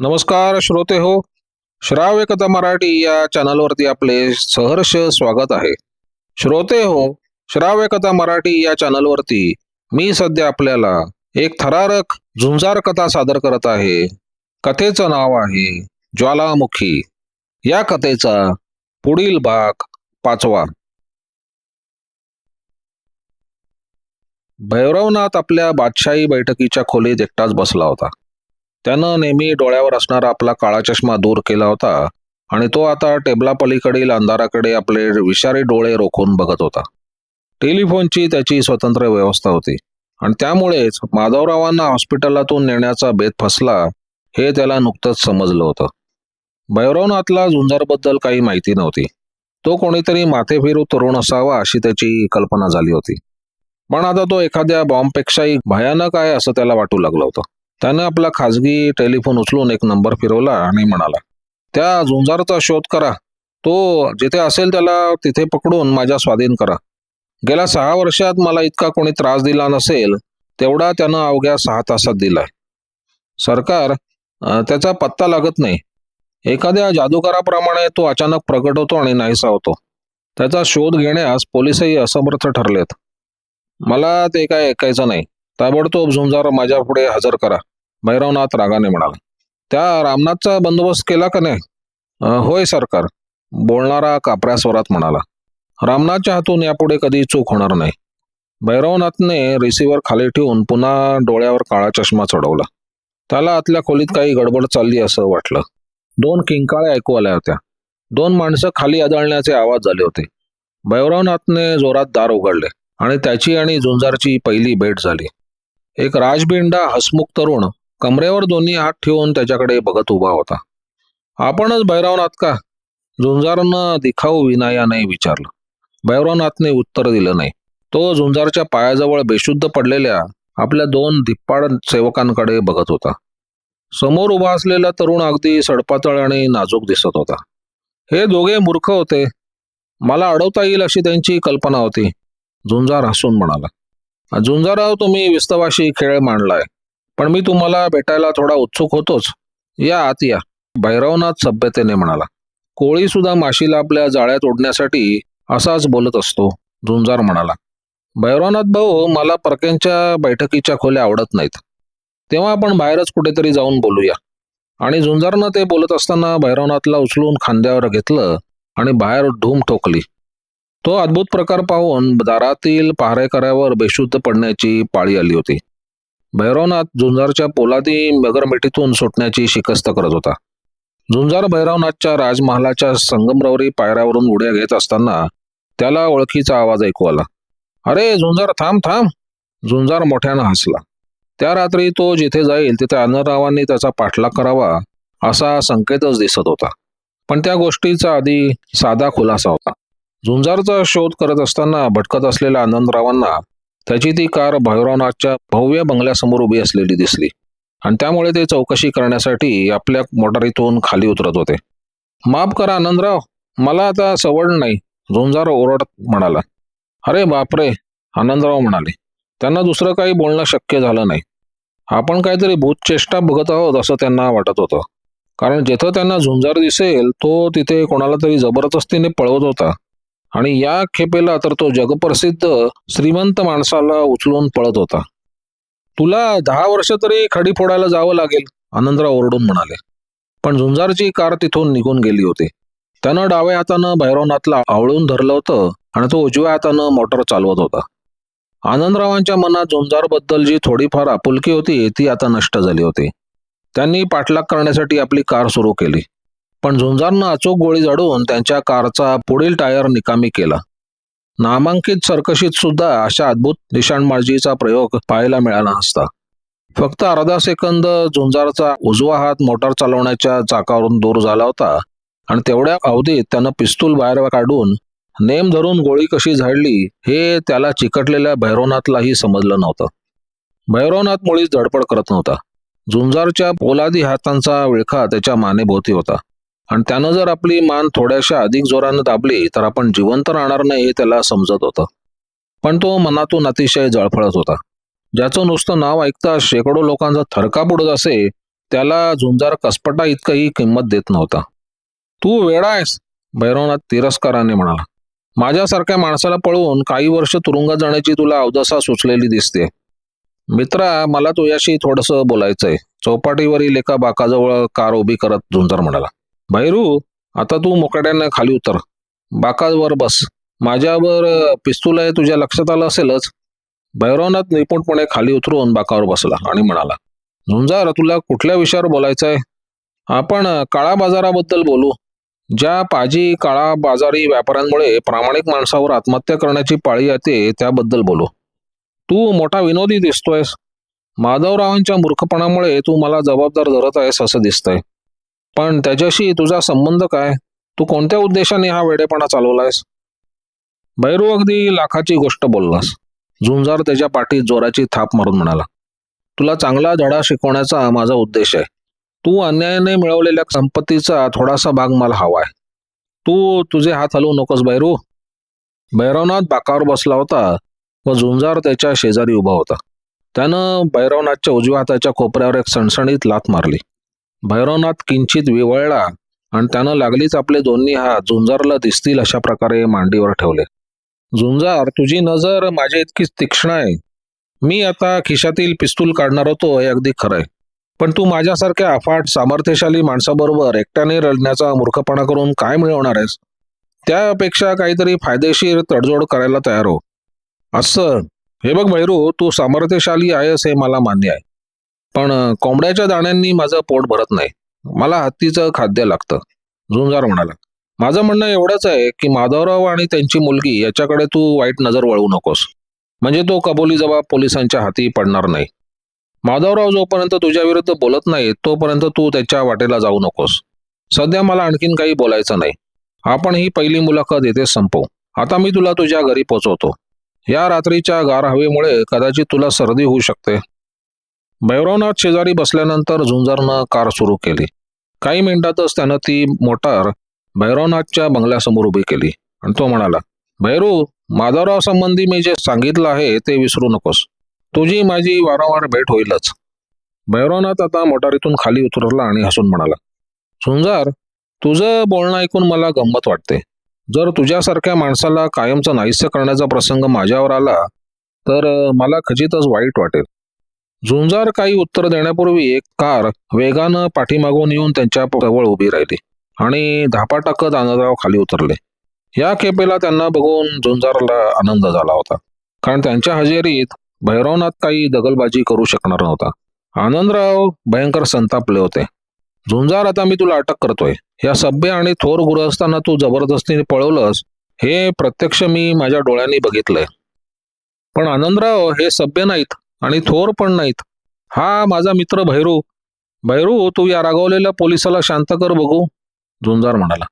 नमस्कार श्रोते हो. श्राव्य कथा मराठी या चॅनलवरती आपले सहर्ष स्वागत आहे. श्रोते हो, श्राव्य कथा मराठी या चॅनलवरती मी सध्या आपल्याला एक थरारक झुंजार कथा सादर करत आहे. कथेचं नाव आहे ज्वालामुखी. या कथेचा पुढील भाग 5वा. भैरवनाथ आपल्या बादशाही बैठकीच्या खोलीत एकटाच बसला होता. त्यानं नेहमी डोळ्यावर असणारा आपला काळा चष्मा दूर केला होता आणि तो आता टेबलापलीकडील अंधाराकडे आपले विषारी डोळे रोखून बघत होता. टेलिफोनची त्याची स्वतंत्र व्यवस्था होती आणि त्यामुळेच माधवरावांना हॉस्पिटलातून नेण्याचा बेत फसला हे त्याला नुकतंच समजलं होतं. भैरवनाथला झुंजारबद्दल काही माहिती नव्हती. तो कोणीतरी माथेफिरू तरुण असावा अशी त्याची कल्पना झाली होती. पण आता तो एखाद्या बॉम्बपेक्षाही भयानक आहे असं त्याला वाटू लागलं होतं. त्याने आपला खाजगी टेलिफोन उचलून एक नंबर फिरवला आणि म्हणाला, त्या झुंजारचा शोध करा. तो जिथे असेल त्याला तिथे पकडून माझ्या स्वाधीन करा. गेल्या 6 वर्षात मला इतका कोणी त्रास दिला नसेल तेवढा त्यानं अवघ्या 6 तासात दिलाय. सरकार, त्याचा पत्ता लागत नाही. एखाद्या जादूगाराप्रमाणे तो अचानक प्रकट होतो आणि नाहीसा होतो. त्याचा शोध घेण्यास पोलिसही असमर्थ ठरलेत. मला ते काय ऐकायचं नाही. ताबडतोब झुंजार माझ्या पुढे हजर करा. भैरवनाथ रागाने म्हणाला. त्या रामनाथचा बंदोबस्त केला का नाही? होय सरकार, बोलणारा कापऱ्या स्वरात म्हणाला. रामनाथच्या हातून यापुढे कधी चूक होणार नाही. भैरवनाथने रिसिव्हर खाली ठेवून पुन्हा डोळ्यावर काळा चष्मा चढवला. त्याला आतल्या खोलीत काही गडबड चालली असं वाटलं. 2 किंकाळ्या ऐकू आल्या होत्या. 2 माणसं खाली आदळण्याचे आवाज झाले होते. भैरवनाथने जोरात दार उघडले आणि त्याची आणि झुंजारची पहिली भेट झाली. एक राजबिंडा हसमुख तरुण कमरेवर दोन्ही हात ठेवून त्याच्याकडे बघत उभा होता. आपणच भैरवनाथ का? झुंजारनं दिखाऊ विनयाने विचारलं. भैरवनाथने उत्तर दिलं नाही. तो झुंजारच्या पायाजवळ बेशुद्ध पडलेल्या आपल्या 2 धिप्पाड सेवकांकडे बघत होता. समोर उभा असलेला तरुण अगदी सडपातळ आणि नाजूक दिसत होता. हे दोघे मूर्ख होते. मला अडवता येईल अशी त्यांची कल्पना होती. झुंजार हसून म्हणाला. झुंजाराव, तुम्ही विस्तवाशी खेळ मांडलाय, पण मी तुम्हाला भेटायला थोडा उत्सुक होतोच. या आत या. भैरवनाथ सभ्यतेने म्हणाला. कोळी सुद्धा माशीला आपल्या जाळ्यात ओढण्यासाठी असाच बोलत असतो. झुंजार म्हणाला. भैरवनाथ भाऊ, मला परक्यांच्या बैठकीच्या खोल्या आवडत नाहीत. तेव्हा आपण बाहेरच कुठेतरी जाऊन बोलूया. आणि झुंजारनं ते बोलत असताना भैरवनाथला उचलून खांद्यावर घेतलं आणि बाहेर धूम ठोकली. तो अद्भुत प्रकार पाहून दारातील पहारेकऱ्यावर बेशुद्ध पडण्याची पाळी आली होती. भैरवनाथ झुंजारच्या पोलादी मगरमिठीतून सुटण्याची शिकस्त करत होता. झुंजार भैरवनाथच्या राजमहालाच्या संगमरवरी पायऱ्यावरून उड्या घेत असताना त्याला ओळखीचा आवाज ऐकू आला. अरे झुंजार, थांब थांब. झुंजार मोठ्यानं हसला. त्या रात्री तो जिथे जाईल तिथे आनंदरावांनी त्याचा पाठलाग करावा असा संकेतच दिसत होता. पण त्या गोष्टीचा आधी साधा खुलासा होता. झुंजारचा शोध करत असताना भटकत असलेल्या आनंदरावांना त्याची ती कार भैरवनाथच्या भव्य बंगल्यासमोर उभी असलेली दिसली आणि त्यामुळे ते चौकशी करण्यासाठी आपल्या मोटारीतून खाली उतरत होते. माफ करा आनंदराव, मला आता सवड नाही, झुंजार ओरडत म्हणाला. अरे बापरे, आनंदराव म्हणाले. त्यांना दुसरं काही बोलणं शक्य झालं नाही. आपण काहीतरी भूतचेष्टा बघत आहोत असं त्यांना वाटत होतं. कारण जिथं त्यांना झुंजार दिसेल तो तिथे कोणाला तरी जबरदस्तीने पळवत होता आणि या खेपेला तर तो जगप्रसिद्ध श्रीमंत माणसाला उचलून पळत होता. तुला 10 वर्ष तरी खडी फोडायला जावं लागेल, आनंदराव ओरडून म्हणाले. पण झुंजारची कार तिथून निघून गेली होती. त्यानं डाव्या हातानं भैरवनाथला आवळून धरलं होतं आणि तो उजव्या हातानं मोटर चालवत होता. आनंदरावांच्या मनात झुंजारबद्दल जी थोडीफार आपुलकी होती ती आता नष्ट झाली होती. त्यांनी पाठलाग करण्यासाठी आपली कार सुरू केली. पण झुंजारनं अचूक गोळी झाडून त्यांच्या कारचा पुढील टायर निकामी केला. नामांकित सर्कशीत सुद्धा अशा अद्भुत निशाणबाजीचा प्रयोग पाहायला मिळाला नसता. फक्त अर्धा सेकंद झुंजारचा उजवा हात मोटार चालवण्याच्या चाकावरून दूर झाला होता आणि तेवढ्या अवधीत त्यानं पिस्तूल बाहेर काढून नेम धरून गोळी कशी झाडली हे त्याला चिकटलेल्या भैरवनाथलाही समजलं नव्हतं. भैरवनाथ मुळीच धडपड करत नव्हता. झुंजारच्या पोलादी हातांचा विळखा त्याच्या मानेभोवती होता आणि त्यानं जर आपली मान थोड्याशा अधिक जोरानं दाबली तर आपण जिवंत राहणार नाही हे त्याला समजत होतं. पण तो मनातून अतिशय जळफळत होता. ज्याचं नुसतं नाव ऐकता शेकडो लोकांचा थरकाप उडत असे त्याला झुंजार कसपटा इतकंही किंमत देत नव्हता. तू वेडा आहेस, भैरवनाथ तिरस्काराने म्हणाला. माझ्यासारख्या माणसाला पळवून काही वर्ष तुरुंगात जाण्याची तुला अवदसा सुचलेली दिसते. मित्रा, मला तुझ्याशी थोडंसं बोलायचंय, चौपाटीवरील एका बाकाजवळ कार उभी करत झुंजार म्हणाला. भैरू, आता तू मोकड्याने खाली उतर, बाकावर बस. माझ्यावर पिस्तूल आहे, तुझ्या लक्षात आलं असेलच. भैरवनाथ निपुणपणे खाली उतरून बाकावर बसला आणि म्हणाला. झुंजार, तुला कुठल्या विषयावर बोलायचंय? आपण काळा बाजाराबद्दल बोलू. ज्या पाजी काळा बाजारी व्यापाऱ्यांमुळे प्रामाणिक माणसावर आत्महत्या करण्याची पाळी येते त्याबद्दल बोलू. तू मोठा विनोदी दिसतोयस. माधवरावांच्या मूर्खपणामुळे तू मला जबाबदार धरत आहेस असं दिसतंय. पण त्याच्याशी तुझा संबंध काय? तू कोणत्या उद्देशाने हा वेडेपणा चालवलायस? भैरू, अगदी लाखाची गोष्ट बोललास. झुंजार त्याच्या पाठीत जोराची थाप मारून म्हणाला. तुला चांगला धडा शिकवण्याचा माझा उद्देश आहे. तू अन्यायाने मिळवलेल्या संपत्तीचा थोडासा भाग मला हवाय. तू तुझे हात हलवू नकोस भैरू. भैरवनाथ बाकावर बसला होता व झुंजार त्याच्या शेजारी उभा होता. त्यानं भैरवनाथच्या उजव्या हाताच्या कोपऱ्यावर एक सणसणीत लाथ मारली. भैरवनाथ किंचित विवळला आणि त्यानं लागलीच आपले दोन्ही हात झुंजारला दिसतील अशा प्रकारे मांडीवर ठेवले. झुंजार, तुझी नजर माझ्या इतकीच तीक्ष्ण आहे. मी आता खिशातील पिस्तूल काढणार होतो हे अगदी खरं आहे. पण तू माझ्यासारख्या अफाट सामर्थ्यशाली माणसाबरोबर एकट्याने लढण्याचा मूर्खपणा करून काय मिळवणार आहेस? त्यापेक्षा काहीतरी फायदेशीर तडजोड करायला तयार हो. असं, हे बघ भैरू, तू सामर्थ्यशाली आहेस हे मला मान्य आहे. पण कोंबड्याच्या दाण्यांनी माझं पोट भरत नाही. मला हत्तीचं खाद्य लागतं. झुंजार म्हणाला. माझं म्हणणं एवढंच आहे की माधवराव आणि त्यांची मुलगी याच्याकडे तू वाईट नजर वळवू नकोस. म्हणजे तो कबुली जबाब पोलिसांच्या हाती पडणार नाही. माधवराव जोपर्यंत तुझ्या विरुद्ध बोलत नाही तोपर्यंत तू त्याच्या वाटेला जाऊ नकोस. सध्या मला आणखीन काही बोलायचं नाही. आपण ही पहिली मुलाखत येथे संपवू. आता मी तुला तुझ्या घरी पोहोचवतो. या रात्रीच्या गार हवेमुळे कदाचित तुला सर्दी होऊ शकते. भैरवनाथ शेजारी बसल्यानंतर झुंजारनं कार सुरू केली. काही मिनिटातच त्यानं ती मोटार भैरवनाथच्या बंगल्यासमोर उभी केली आणि तो म्हणाला. भैरू, माधवराव संबंधी मी जे सांगितलं आहे ते विसरू नकोस. तुझी माझी वारंवार भेट होईलच. भैरवनाथ आता मोटारीतून खाली उतरला आणि हसून म्हणाला. झुंजार, तुझं बोलणं ऐकून मला गंमत वाटते. जर तुझ्यासारख्या माणसाला कायमचं नाहीसं करण्याचा प्रसंग माझ्यावर आला तर मला खचितच वाईट वाटेल. झुंजार काही उत्तर देण्यापूर्वी एक कार वेगानं पाठीमागून येऊन त्यांच्या जवळ उभी राहिली आणि धापा टाकत आनंदराव खाली उतरले. या खेपेला त्यांना बघून झुंजारला आनंद झाला होता, कारण त्यांच्या हजेरीत भैरवनाथ काही दगलबाजी करू शकणार नव्हता. आनंदराव भयंकर संतापले होते. झुंजार, आता मी तुला अटक करतोय. या सभ्य आणि थोर गृहस्थांना तू जबरदस्तीने पळवलंस हे प्रत्यक्ष मी माझ्या डोळ्यांनी बघितलंय. पण आनंदराव हे सभ्य नाहीत आणि थोर पण नाहीत. हा माझा मित्र भैरू. भैरू, तू या रागावलेल्या पोलिसाला शांत कर बघू, झुंजार म्हणाला.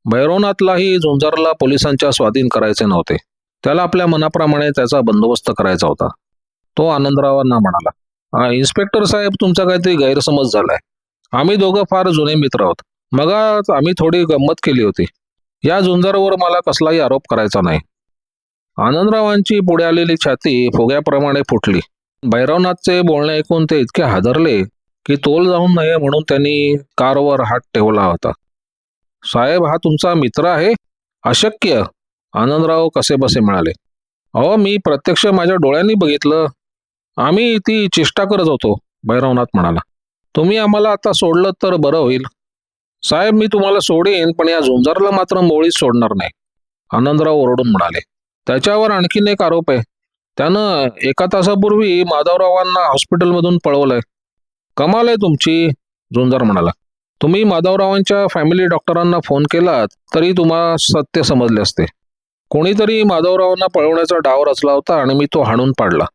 भैरवनाथलाही झुंजारला पोलिसांच्या स्वाधीन करायचे नव्हते. त्याला आपल्या मनाप्रमाणे त्याचा बंदोबस्त करायचा होता. तो आनंदरावांना म्हणाला. इन्स्पेक्टर साहेब, तुमचा काहीतरी गैरसमज झालाय. आम्ही दोघं फार जुने मित्र आहोत. मग आम्ही थोडी गंमत केली होती. या झुंजारवर मला कसलाही आरोप करायचा नाही. आनंदरावांची पुढे आलेली छाती फुग्याप्रमाणे फुटली. भैरवनाथचे बोलणे ऐकून ते इतके हादरले की तोल जाऊन नये म्हणून त्यांनी कारवर हात ठेवला होता. साहेब, हा तुमचा मित्र आहे? अशक्य, आनंदराव कसेबसे म्हणाले. अहो, मी प्रत्यक्ष माझ्या डोळ्यांनी बघितलं. आम्ही ती चेष्टा करत होतो, भैरवनाथ म्हणाला. तुम्ही आम्हाला आता सोडलं तर बरं होईल. साहेब, मी तुम्हाला सोडेन, पण या झुंजारला मात्र मुळीच सोडणार नाही, आनंदराव ओरडून म्हणाले. त्याच्यावर आणखीन एक आरोप आहे. त्यानं 1 तासापूर्वी माधवरावांना हॉस्पिटलमधून पळवलंय. कमाल आहे तुमची, झुंजार म्हणाला. तुम्ही माधवरावांच्या फॅमिली डॉक्टरांना फोन केलात तरी तुम्हाला सत्य समजले असते. कोणीतरी माधवरावांना पळवण्याचा डाव रचला होता आणि मी तो हाणून पाडला.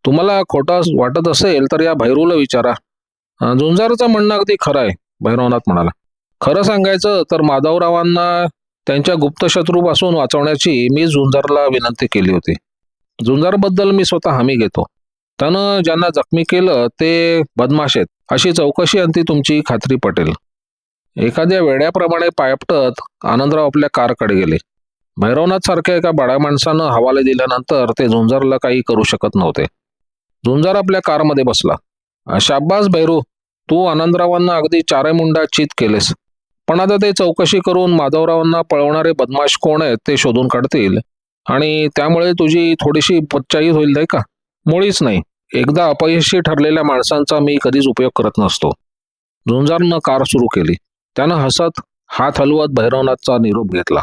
तुम्हाला खोटा वाटत असेल तर या भैरूला विचारा. झुंजारचं म्हणणं अगदी खरं आहे, भैरवनाथ म्हणाला. खरं सांगायचं तर माधवरावांना त्यांच्या गुप्तशत्रूपासून वाचवण्याची मी झुंजारला विनंती केली होती. झुंजारबद्दल मी स्वतः हमी घेतो. त्यानं ज्यांना जखमी केलं ते बदमाश आहेत अशी चौकशी अंती तुमची खात्री पटेल. एखाद्या वेड्याप्रमाणे पायपटत आनंदराव आपल्या कारकडे गेले. भैरवनाथ सारख्या एका बाळा माणसानं हवाले दिल्यानंतर ते झुंजारला काही करू शकत नव्हते. झुंजार आपल्या कारमध्ये बसला. शाब्बास भैरू, तू आनंदरावांना अगदी चारेमुंडा चित केलेस. पण आता ते चौकशी करून माधवरावांना पळवणारे बदमाश कोण आहेत ते शोधून काढतील आणि त्यामुळे तुझी थोडीशी पच्चाई होईल नाही का? मुळीच नाही. एकदा अपयशी ठरलेल्या माणसांचा मी कधीच उपयोग करत नसतो. झुंजारनं कार सुरू केली. त्यानं हसत हात हलवत भैरवनाथचा निरोप घेतला.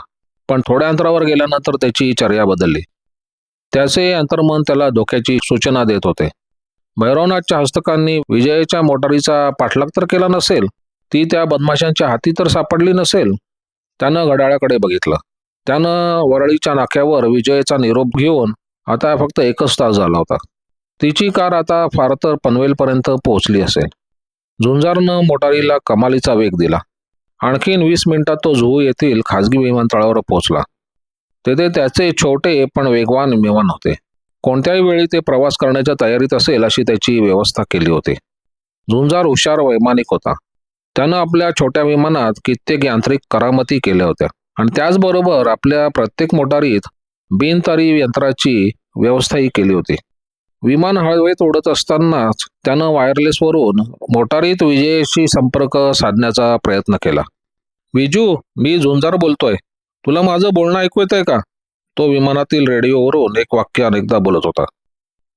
पण थोड्या अंतरावर गेल्यानंतर त्याची चर्या बदलली. त्याचे अंतर्मन त्याला धोक्याची सूचना देत होते. भैरवनाथच्या हस्तकांनी विजयच्या मोटारीचा पाठलाग तर केला नसेल, ती त्या बदमाशांच्या हाती तर सापडली नसेल. त्यानं घड्याळाकडे बघितलं. त्यानं वरळीच्या नाक्यावर विजयचा निरोप घेऊन आता फक्त 1च तास झाला होता. तिची कार आता फार तर पनवेलपर्यंत पोहोचली असेल. झुंजारनं मोटारीला कमालीचा वेग दिला. आणखीन 20 मिनिटात तो जुहू येथील खाजगी विमानतळावर पोहोचला. तेथे त्याचे छोटे पण वेगवान विमान होते. कोणत्याही वेळी ते प्रवास करण्याच्या तयारीत असेल अशी त्याची व्यवस्था केली होती. झुंजार हुशार वैमानिक होता. त्यानं आपल्या छोट्या विमानात कित्येक यांत्रिक करामती केल्या होत्या आणि त्याचबरोबर आपल्या प्रत्येक मोटारीत बिनतारी यंत्राची व्यवस्थाही केली होती. विमान हवेत उडत असतानाच त्यानं वायरलेसवरून मोटारीत विजयशी संपर्क साधण्याचा प्रयत्न केला. विजू, मी झुंजार बोलतोय. तुला माझं बोलणं ऐकू येतंय का? तो विमानातील रेडिओवरून एक वाक्य अनेकदा बोलत होता.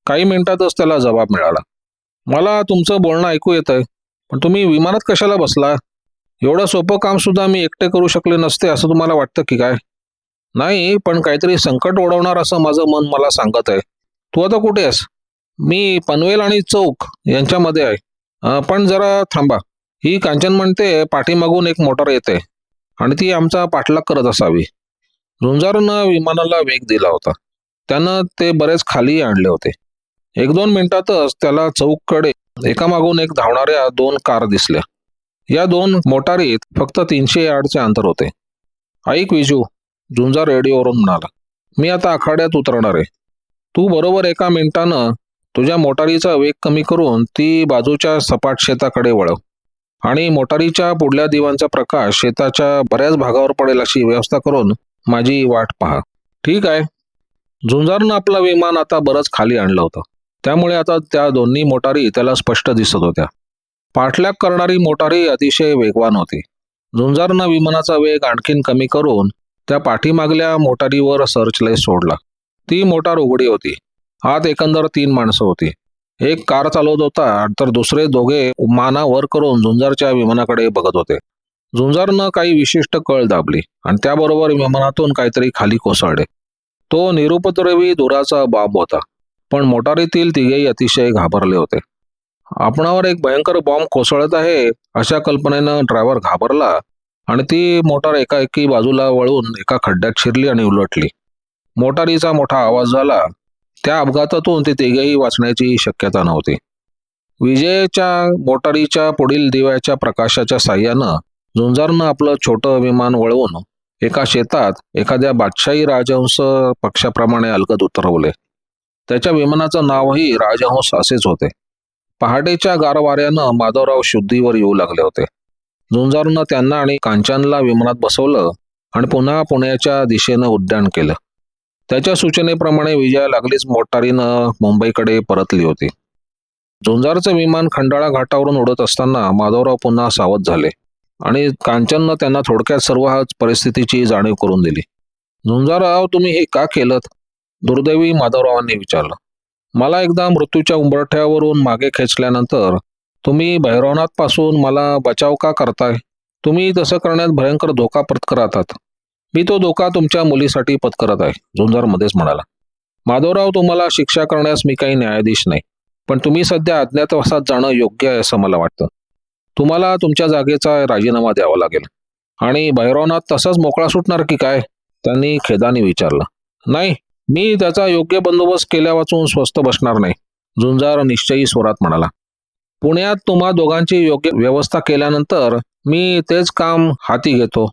काही मिनिटातच त्याला जबाब मिळाला. मला तुमचं बोलणं ऐकू येतंय, पण तुम्ही विमानात कशाला बसला? एवढं सोपं काम सुद्धा मी एकटे करू शकले नसते असं तुम्हाला वाटतं की काय? नाही, पण काहीतरी संकट ओढवणार असं माझं मन मला सांगत आहे. तू आता कुठे आहेस? मी पनवेल आणि चौक यांच्यामध्ये आहे. पण जरा थांबा. ही कांचन म्हणते पाठीमागून एक मोटार येते आणि ती आमचा पाठलाग करत असावी. झुंजारनं विमानाला वेग दिला होता. त्यानं ते बरेच खाली आणले होते. 1-2 मिनिटातच त्याला चौककडे एकामागून एक धावणाऱ्या 2 कार दिसल्या. या 2 मोटारीत फक्त 300 यार्डचे अंतर होते. ऐक विजू, झुंजार रेडिओवरून म्हणाला, मी आता आखाड्यात उतरणार आहे. तू बरोबर 1 मिनिटानं तुझ्या मोटारीचा वेग कमी करून ती बाजूच्या सपाट शेताकडे वळव आणि मोटारीच्या पुढल्या दिवांचा प्रकाश शेताच्या बऱ्याच भागावर पडेल अशी व्यवस्था करून माझी वाट पहा. ठीक आहे. झुंजारनं आपलं विमान आता बरंच खाली आणलं होतं. त्यामुळे आता त्या दोन्ही मोटारी त्याला स्पष्ट दिसत होत्या. पाठलाग करणारी मोटारी अतिशय वेगवान होती. झुंजारनं विमानाचा वेग आणखीन कमी करून त्या पाठीमागल्या मोटारीवर सर्चलाईट सोडला. ती मोटार उघडी होती. आत एकंदर 3 माणसं होती. एक कार चालवत होता तर दुसरे दोघे माना वर करून झुंजारच्या विमानाकडे बघत होते. झुंजारनं काही विशिष्ट कळ दाबली आणि त्याबरोबर विमानातून काहीतरी खाली कोसळले. तो निरुपद्रवी धुराचा बॉम्ब होता. पण मोटारीतील तिघेही अतिशय घाबरले होते. आपणावर एक भयंकर बॉम्ब कोसळत आहे अशा कल्पनेनं ड्रायव्हर घाबरला आणि ती मोटार एकाएकी बाजूला वळून एका खड्ड्यात शिरली आणि उलटली. मोटारीचा मोठा आवाज झाला. त्या अपघातातून ते तिघेही वाचण्याची शक्यता नव्हती. विजयच्या मोटारीच्या पुढील दिव्याच्या प्रकाशाच्या साह्यानं झुंजारनं आपलं छोटं विमान वळवून एका शेतात एखाद्या बादशाही राजहंस पक्षाप्रमाणे अलगद उतरवले. त्याच्या विमानाचं नावही राजहंस असेच होते. पहाटेच्या गार वाऱ्यानं माधवराव शुद्धीवर येऊ लागले होते. झुंजारनं त्यांना आणि कांचनला विमानात बसवलं आणि पुन्हा पुण्याच्या दिशेनं उड्डाण केलं. त्याच्या सूचनेप्रमाणे विजया लागलीच मोटारीनं मुंबईकडे परतली होती. झुंजारचं विमान खंडाळा घाटावरून उडत असताना माधवराव पुन्हा सावध झाले आणि कांचननं त्यांना थोडक्यात सर्व परिस्थितीची जाणीव करून दिली. झुंजारराव, तुम्ही हे का केलं? दुर्दैवी माधवरावांनी विचारलं. मला एकदा मृत्यूच्या उंबरठ्यावरून मागे खेचल्यानंतर तुम्ही भैरवनाथपासून मला बचाव का करताय? तुम्ही तसं करण्यात भयंकर धोका पत्करत आहात. मी तो धोका तुमच्या मुलीसाठी पत्करत आहे, झुंजार मध्येच म्हणाला. माधवराव, तुम्हाला शिक्षा करण्यास मी काही न्यायाधीश नाही, पण तुम्ही सध्या अज्ञातवासात जाणं योग्य आहे असं मला वाटतं. तुम्हाला तुमच्या जागेचा राजीनामा द्यावा लागेल. आणि भैरवनाथ तसाच मोकळा सुटणार की काय? त्यांनी खेदाने विचारलं. नाही, मी त्याचा योग्य बंदोबस्त केल्या वाचून स्वस्थ बसणार नाही, झुंजार निश्चयी स्वरात म्हणाला. पुण्यात तुम्हा दोघांची योग्य व्यवस्था केल्यानंतर मी तेच काम हाती घेतो.